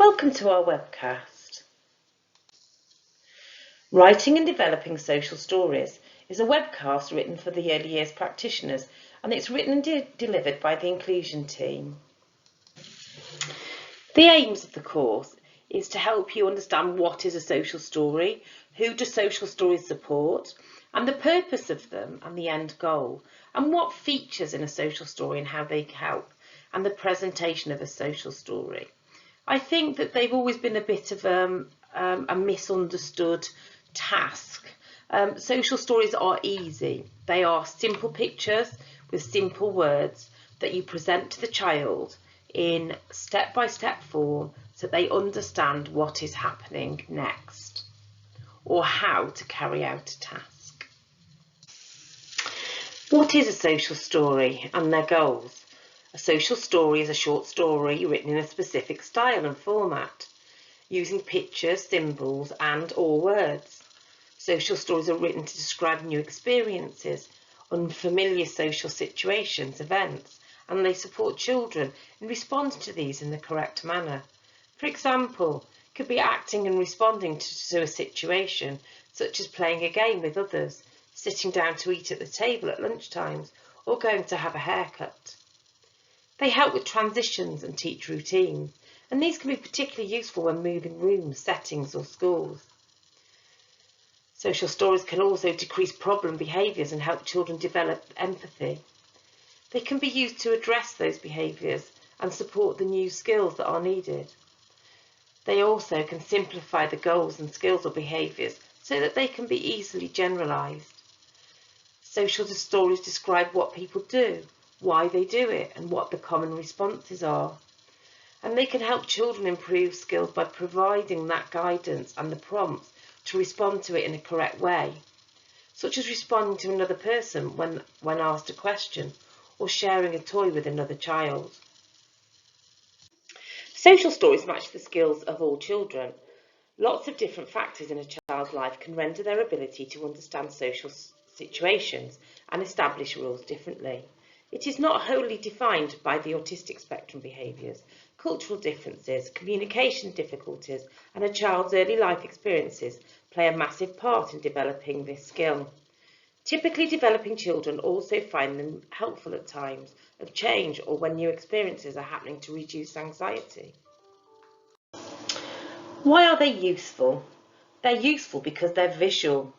Welcome to our webcast. Writing and Developing Social Stories is a webcast written for the early years practitioners, and it's written and delivered by the inclusion team. The aims of the course is to help you understand what is a social story, who do social stories support, and the purpose of them and the end goal, and what features in a social story and how they help, and the presentation of a social story. I think that they've always been a bit of a misunderstood task. Social stories are easy. They are simple pictures with simple words that you present to the child in step-by-step form so they understand what is happening next or how to carry out a task. What is a social story and their goals? A social story is a short story written in a specific style and format, using pictures, symbols and/or words. Social stories are written to describe new experiences, unfamiliar social situations, events, and they support children in responding to these in the correct manner. For example, it could be acting and responding to a situation, such as playing a game with others, sitting down to eat at the table at lunchtimes, or going to have a haircut. They help with transitions and teach routines, and these can be particularly useful when moving rooms, settings or schools. Social stories can also decrease problem behaviours and help children develop empathy. They can be used to address those behaviours and support the new skills that are needed. They also can simplify the goals and skills or behaviours so that they can be easily generalised. Social stories describe what people do, why they do it, and what the common responses are. And they can help children improve skills by providing that guidance and the prompts to respond to it in a correct way, such as responding to another person when asked a question or sharing a toy with another child. Social stories match the skills of all children. Lots of different factors in a child's life can render their ability to understand social situations and establish rules differently. It is not wholly defined by the autistic spectrum behaviours. Cultural differences, communication difficulties and a child's early life experiences play a massive part in developing this skill. Typically, developing children also find them helpful at times of change or when new experiences are happening to reduce anxiety. Why are they useful? They're useful because they're visual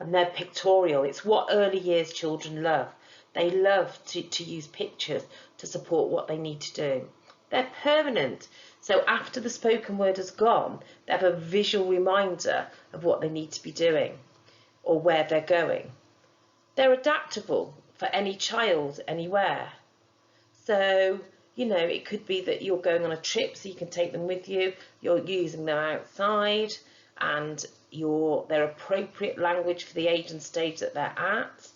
and they're pictorial. It's what early years children love. They love to use pictures to support what they need to do. They're permanent, so after the spoken word has gone, they have a visual reminder of what they need to be doing or where they're going. They're adaptable for any child, anywhere. So, it could be that you're going on a trip so you can take them with you, you're using them outside, and they're appropriate language for the age and stage that they're at.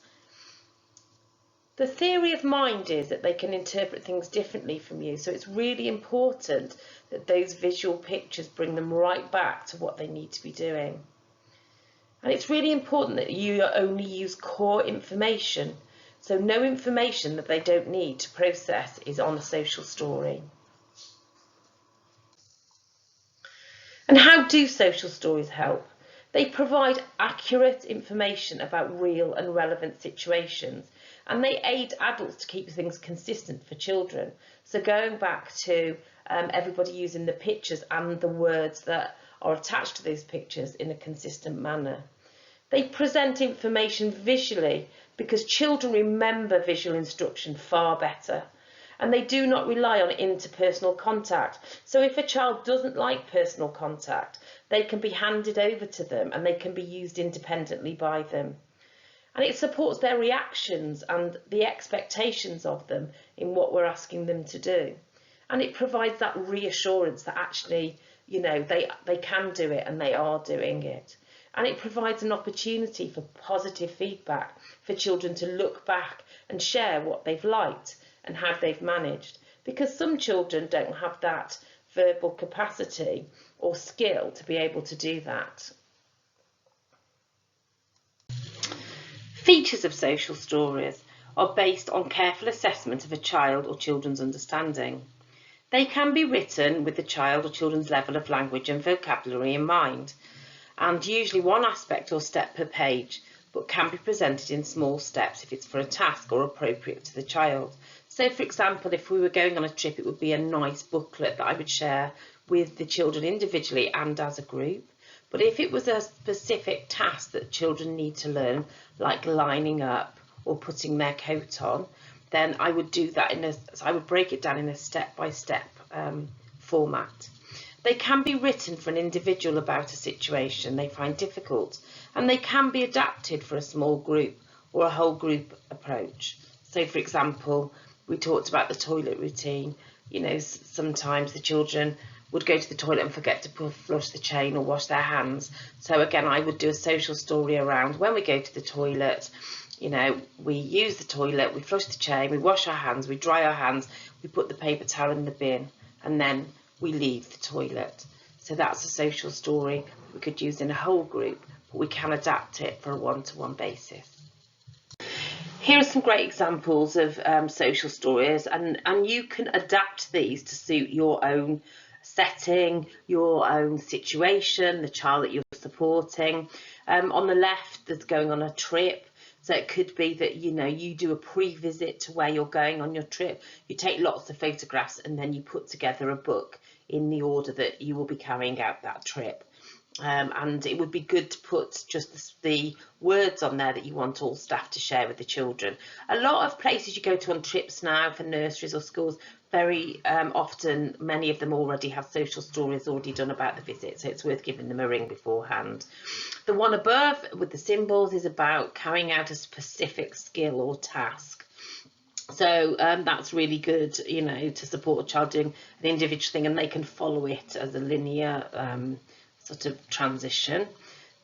The theory of mind is that they can interpret things differently from you, so it's really important that those visual pictures bring them right back to what they need to be doing. And it's really important that you only use core information, so no information that they don't need to process is on a social story. And how do social stories help? They provide accurate information about real and relevant situations, and they aid adults to keep things consistent for children. So going back to everybody using the pictures and the words that are attached to those pictures in a consistent manner. They present information visually because children remember visual instruction far better, and they do not rely on interpersonal contact. So if a child doesn't like personal contact, they can be handed over to them and they can be used independently by them. And it supports their reactions and the expectations of them in what we're asking them to do. And it provides that reassurance that actually, they can do it and they are doing it. And it provides an opportunity for positive feedback for children to look back and share what they've liked and how they've managed, because some children don't have that verbal capacity or skill to be able to do that. Features of social stories are based on careful assessment of a child or children's understanding. They can be written with the child or children's level of language and vocabulary in mind, and usually one aspect or step per page, but can be presented in small steps if it's for a task or appropriate to the child. So for example, if we were going on a trip, it would be a nice booklet that I would share with the children individually and as a group. But if it was a specific task that children need to learn, like lining up or putting their coat on, then I would do that I would break it down in a step-by-step format. They can be written for an individual about a situation they find difficult, and they can be adapted for a small group or a whole group approach. So for example, we talked about the toilet routine. You know, sometimes the children would go to the toilet and forget to flush the chain or wash their hands. So again, I would do a social story around when we go to the toilet. You know, we use the toilet, we flush the chain, we wash our hands, we dry our hands, we put the paper towel in the bin, and then we leave the toilet. So that's a social story we could use in a whole group, but we can adapt it for a one-to-one basis. Here are some great examples of social stories, and you can adapt these to suit your own setting, your own situation, the child that you're supporting. On the left, there's going on a trip. So it could be that, you know, you do a pre-visit to where you're going on your trip. You take lots of photographs and then you put together a book in the order that you will be carrying out that trip. And it would be good to put just the words on there that you want all staff to share with the children. A lot of places you go to on trips now for nurseries or schools, very often, many of them already have social stories already done about the visit, so it's worth giving them a ring beforehand. The one above with the symbols is about carrying out a specific skill or task. So that's really good, you know, to support a child doing an individual thing, and they can follow it as a linear sort of transition.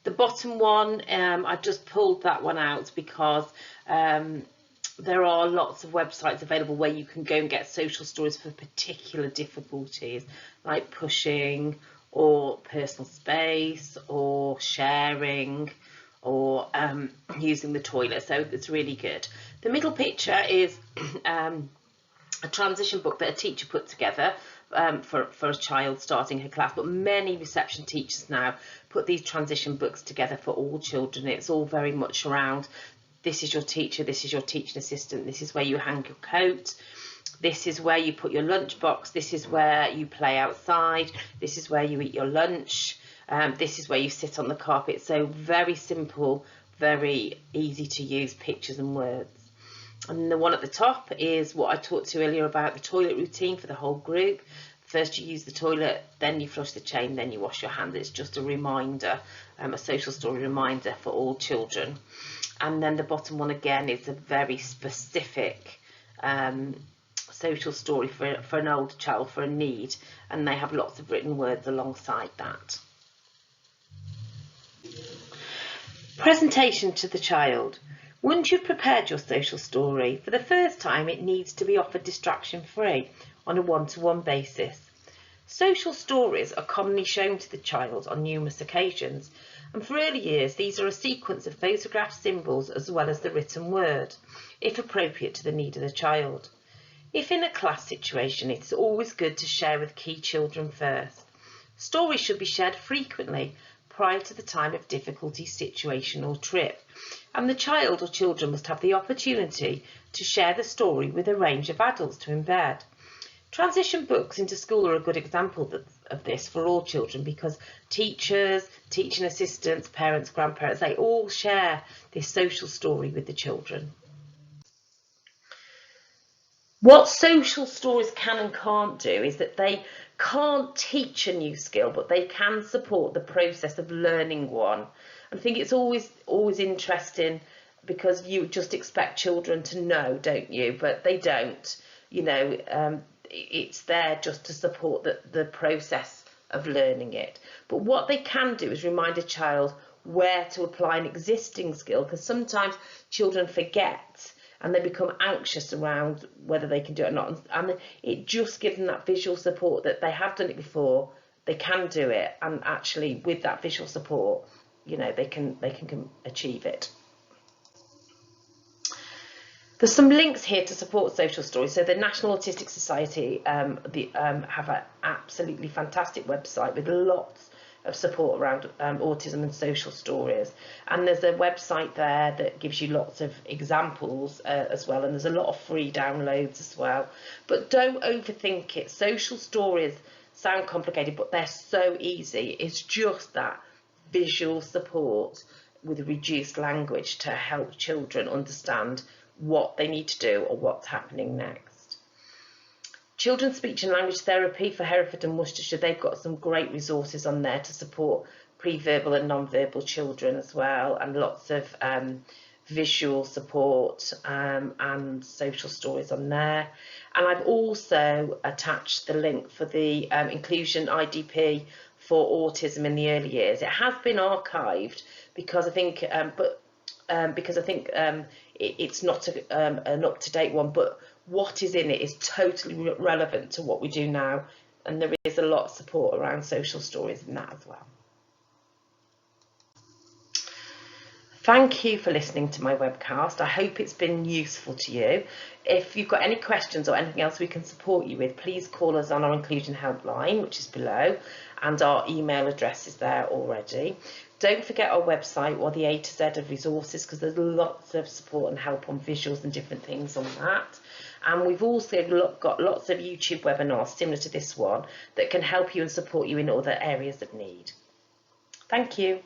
The bottom one, I've just pulled that one out because there are lots of websites available where you can go and get social stories for particular difficulties, like pushing or personal space or sharing or using the toilet. So it's really good. The middle picture is a transition book that a teacher put together for a child starting her class, but many reception teachers now put these transition books together for all children. It's all very much around, this is your teacher, this is your teaching assistant, this is where you hang your coat, this is where you put your lunch box, this is where you play outside, this is where you eat your lunch, this is where you sit on the carpet. So very simple, very easy to use pictures and words. And the one at the top is what I talked to earlier about the toilet routine for the whole group. First you use the toilet, then you flush the chain, then you wash your hands. It's just a reminder, a social story reminder for all children. And then the bottom one again is a very specific social story for an older child, for a need, and they have lots of written words alongside that. Presentation to the child. Once you've prepared your social story, for the first time it needs to be offered distraction-free on a one-to-one basis. Social stories are commonly shown to the child on numerous occasions, and for early years these are a sequence of photographed symbols as well as the written word, if appropriate to the need of the child. If in a class situation, it's always good to share with key children first. Stories should be shared frequently prior to the time of difficulty, situation or trip, and the child or children must have the opportunity to share the story with a range of adults to embed. Transition books into school are a good example of this for all children, because teachers, teaching assistants, parents, grandparents, they all share this social story with the children. What social stories can and can't do is that they can't teach a new skill, but they can support the process of learning one. I think it's always interesting, because you just expect children to know, don't you? But they don't. You know, it's there just to support the process of learning it. But what they can do is remind a child where to apply an existing skill, because sometimes children forget and they become anxious around whether they can do it or not. And it just gives them that visual support that they have done it before, they can do it, and actually with that visual support, you know, they can achieve it. There's some links here to support social stories. So the National Autistic Society have an absolutely fantastic website with lots of support around autism and social stories. And there's a website there that gives you lots of examples as well. And there's a lot of free downloads as well. But don't overthink it. Social stories sound complicated, but they're so easy. It's just that visual support with reduced language to help children understand what they need to do or what's happening next. Children's Speech and Language Therapy for Hereford and Worcestershire, they've got some great resources on there to support pre-verbal and non-verbal children as well, and lots of visual support and social stories on there. And I've also attached the link for the Inclusion IDP for autism in the early years. It has been archived because I think, it's not an up-to-date one, but what is in it is totally relevant to what we do now, and there is a lot of support around social stories in that as well. Thank you for listening to my webcast. I hope it's been useful to you. If you've got any questions or anything else we can support you with, please call us on our inclusion helpline, which is below, and our email address is there already. Don't forget our website or the A to Z of resources, because there's lots of support and help on visuals and different things on that. And we've also got lots of YouTube webinars similar to this one that can help you and support you in other areas of need. Thank you.